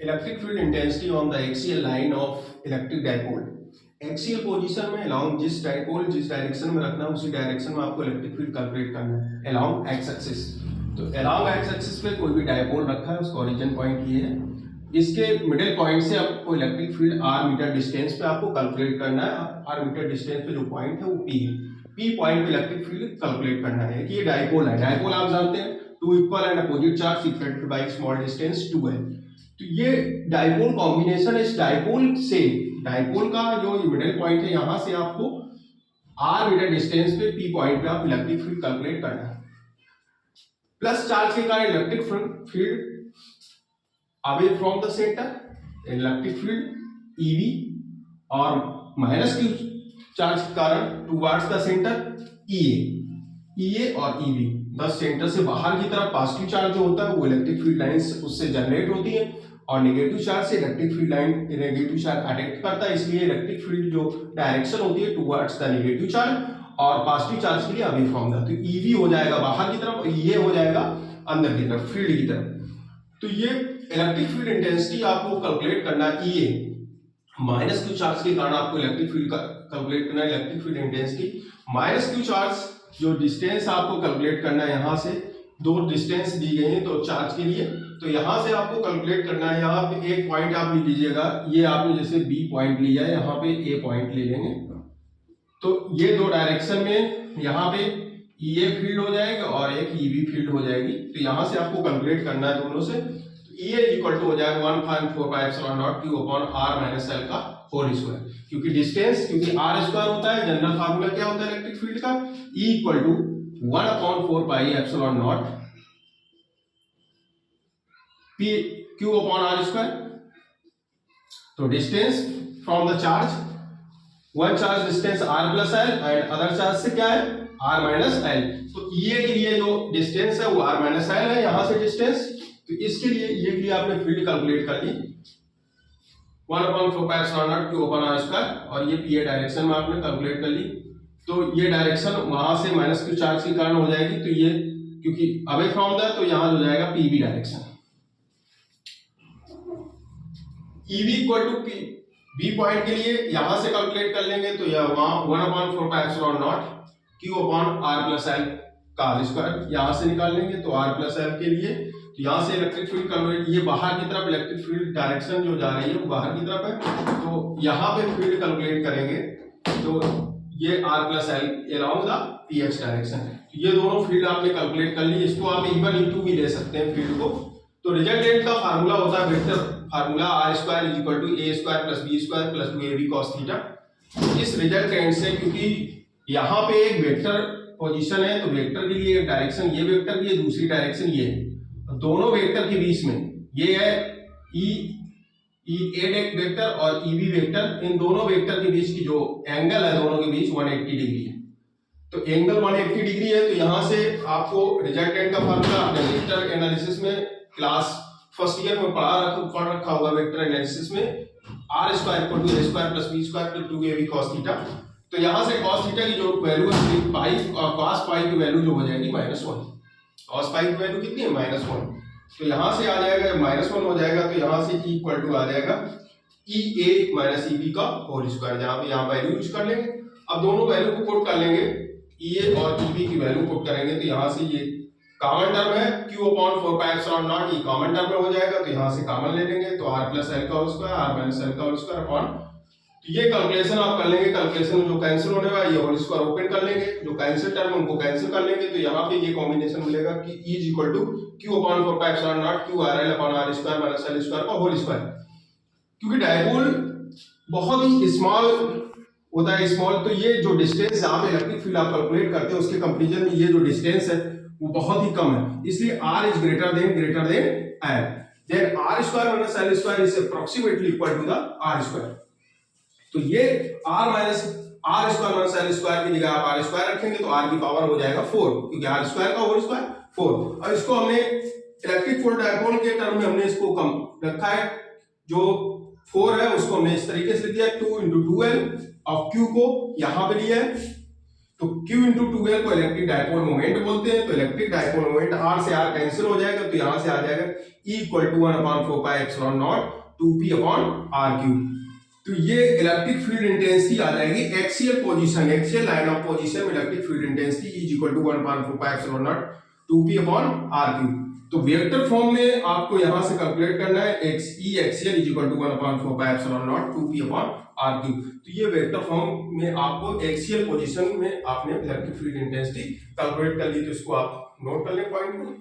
Electric field intensity on the axial line of electric dipole. Axial position में along जिस dipole जिस direction में रखना है उसी डायरेक्शन में आपको इलेक्ट्रिक फील्ड कैलकुलेट करना है अलोंग एक्स एक्सिस। तो अलोंग एक्स एक्सिस पे कोई भी डाइपोल रखा है उसका ओरिजिन पॉइंट ये है, इसके मिडिल पॉइंट से आपको electric field r metre distance पे आपको कैलकुलेट करना है। r मीटर डिस्टेंस पे जो पॉइंट है वो p है, p पॉइंट पे इलेक्ट्रिक फील्ड कैलकुलेट करना है कि ये डाइपोल है। डाइपोल आप जानते हैं two equal and opposite charge separated by small distance 2 है। तो ये डाइपोल कॉम्बिनेशन, इस डाइपोल से डाइपोल का जो मिडिल पॉइंट है यहां से आपको r मीटर डिस्टेंस पे p पॉइंट पे आप इलेक्ट्रिक फील्ड कैलकुलेट करना है। प्लस चार्ज के कारण electric field away from the centre electric field EV और माइनस क्यू चार्ज के कारण टुवर्ड्स द सेंटर EA और EV। बस सेंटर से बाहर की तरफ पॉजिटिव चार्ज जो होता है वो इलेक्ट्रिक फील्ड लाइंस उससे जनरेट होती है और नेगेटिव चार्ज से electric field line negative charge attract करता है, इसलिए इलेक्ट्रिक फील्ड जो डायरेक्शन होती है टुवर्ड्स द नेगेटिव चार्ज और पॉजिटिव चार्ज के लिए अवे फ्रॉम द। तो EV हो जाएगा बाहर की तरफ और ये हो जाएगा अंदर की तरफ फील्ड की तरफ। तो ये इलेक्ट्रिक फील्ड इंटेंसिटी आपको कैलकुलेट करना है EA माइनस क्यू चार्ज के कारण आपको इलेक्ट्रिक फील्ड का कैलकुलेट करना है electric field intensity minus Q charge जो डिस्टेंस आपको कैलकुलेट करना है, यहां से दो डिस्टेंस दी गई है तो चार्ज के लिए, तो यहां से आपको कैलकुलेट करना है। यहाँ पे एक पॉइंट आप ले लीजिएगा, ये आपने जैसे B पॉइंट लिया है यहाँ पे A पॉइंट ले लेंगे, तो ये दो डायरेक्शन में यहाँ पे EA फील्ड हो जाएगा और एक EB फील्ड हो जाएगी। तो यहाँ से आपको कैलकुलेट करना है दोनों से। EA इक्वल टू हो जाएगा 1.4πε0 Q upon r minus l का होल स्क्वायर, क्योंकि डिस्टेंस क्योंकि r स्क्वायर होता है, जनरल फार्मूला क्या होता है इलेक्ट्रिक फील्ड का E equal to 1/4πε0 P Q upon r square. तो distance from the charge, one charge distance r plus l and other charge से क्या है r माइनस l। तो EA के लिए जो डिस्टेंस है वो r माइनस l है यहां से डिस्टेंस, तो इसके लिए ये के लिए आपने फील्ड कैलकुलेट कर ली 1/4πε0 Q अपॉन r स्क्वायर और ये PA डायरेक्शन में आपने कैलकुलेट कर ली। तो ये डायरेक्शन वहां से माइनस क्यू चार्ज के कारण हो जाएगी, तो ये क्योंकि अवे फ्रॉम द तो यहां हो जाएगा PB direction. EV equal to B point के लिए यहां से कैलकुलेट कर लेंगे, तो यह वहां 1/4πε0 Q upon r plus l का स्क्वायर यहां से निकाल लेंगे, तो r प्लस l के लिए तो यहां से इलेक्ट्रिक फील्ड कैलकुलेट, ये बाहर की तरफ इलेक्ट्रिक फील्ड डायरेक्शन जो जा रही है वो बाहर की तरफ है, तो यहां पे फील्ड कैलकुलेट करेंगे तो ये r plus l along the px direction है। तो ये दोनों फील्ड आपने कैलकुलेट कर ली, इसको आप इवन इंटू भी ले सकते हैं फील्ड को। तो रिजल्टेंट का फार्मूला होता है vector formula r square is equal to a square plus b square plus 2ab cos theta. इस रिजल्टेंट से, क्योंकि यहाँ पे एक वेक्टर पोजीशन है तो वेक्टर के लिए एक डायरेक्शन ये वेक्टर भी है, दूसरी डायरेक्शन ये है, दोनों वेक्टर के बीच में ये है A वेक्टर और EB वेक्टर, इन दोनों वेक्टर के बीच की जो एंगल है दोनों के बीच 180 डिग्री है। तो एंगल 180 डिग्री है, तो यहां से आपको रिजल्टेंट का फार्मूला आपने वेक्टर एनालिसिस में क्लास फर्स्ट ईयर में पढ़ रखा होगा वेक्टर एनालिसिस में r square equal to a square plus b square plus 2ab cos theta. तो यहां से cos थीटा की जो वैल्यू है पाई और cos पाई की वैल्यू जो हो जाएगी -1, cos पाई की वैल्यू कितनी है -1, तो यहां से आ जाएगा -1 हो जाएगा, तो यहां से E इक्वल टू आ जाएगा EA माइनस EB का होल स्क्वायर, जहां पे यहां वैल्यू यूज कर लेंगे। अब दोनों वैल्यू को पुट कर लेंगे, EA और EB की वैल्यू पुट करेंगे, तो यहां से ये कॉमन टर्म है Q अपॉन 4πε0 ये कॉमन टर्म में हो जाएगा, तो यहां से कॉमन ले लेंगे, तो r प्लस l का whole square r minus l का होल स्क्वायर अपॉन, तो ये कैलकुलेशन आप कर लेंगे। कैलकुलेशन में जो कैंसिल होने वाला ये होल स्क्वायर ओपन कर लेंगे, जो कैंसिल टर्म उनको कैंसिल कर लेंगे, तो यहाँ पे ये कॉम्बिनेशन मिलेगा कि E is equal to Q upon 4πε0 Q r l upon r square minus l square का होल स्क्वायर। क्योंकि डायपोल बहुत ही स्मॉल होता है, स्मॉल, तो ये जो डिस्टेंस आप इलेक्ट्रिक फील्ड आप कैलकुलेट करते हैं उसके कंपैरिजन में ये जो डिस्टेंस है वो बहुत ही कम है, इसलिए r is greater than l, then r square minus l square is approximately equal to the r square. तो ये r square minus l square की जगह आप r स्क्वायर रखेंगे तो r की पावर हो जाएगा 4, क्योंकि r स्क्वायर का होल स्क्वायर 4। और इसको हमने इलेक्ट्रिक फील्ड डायपोल के टर्म में हमने इसको कम रखा है, जो 4 है उसको हमने इस तरीके से लिख दिया 2 × 2l ऑफ Q को यहां पे लिया है तो Q इंटू 2L को इलेक्ट्रिक डायपोल मोमेंट बोलते हैं। तो इलेक्ट्रिक डायपोल मोमेंट R से R कैंसिल हो जाएगा, तो यहां से आ जाएगा E equal to 1/4πε0 2p upon r cube. तो ये इलेक्ट्रिक फील्ड इंटेंसिटी आ जाएगी axial position, axial line of position में electric field intensity E equal to 1/4πε0 2p upon r cube. तो वेक्टर फॉर्म में आपको यहां से कैलकुलेट करना है E axial equal to 1/4πε0 2p upon r cube. तो ये वेक्टर फॉर्म में आपको एक्सियल पोजीशन में आपने इलेक्ट्रिक फील्ड इंटेंसिटी कैलकुलेट कर ली, तो इसको आप नोट कर लें पॉइंट को।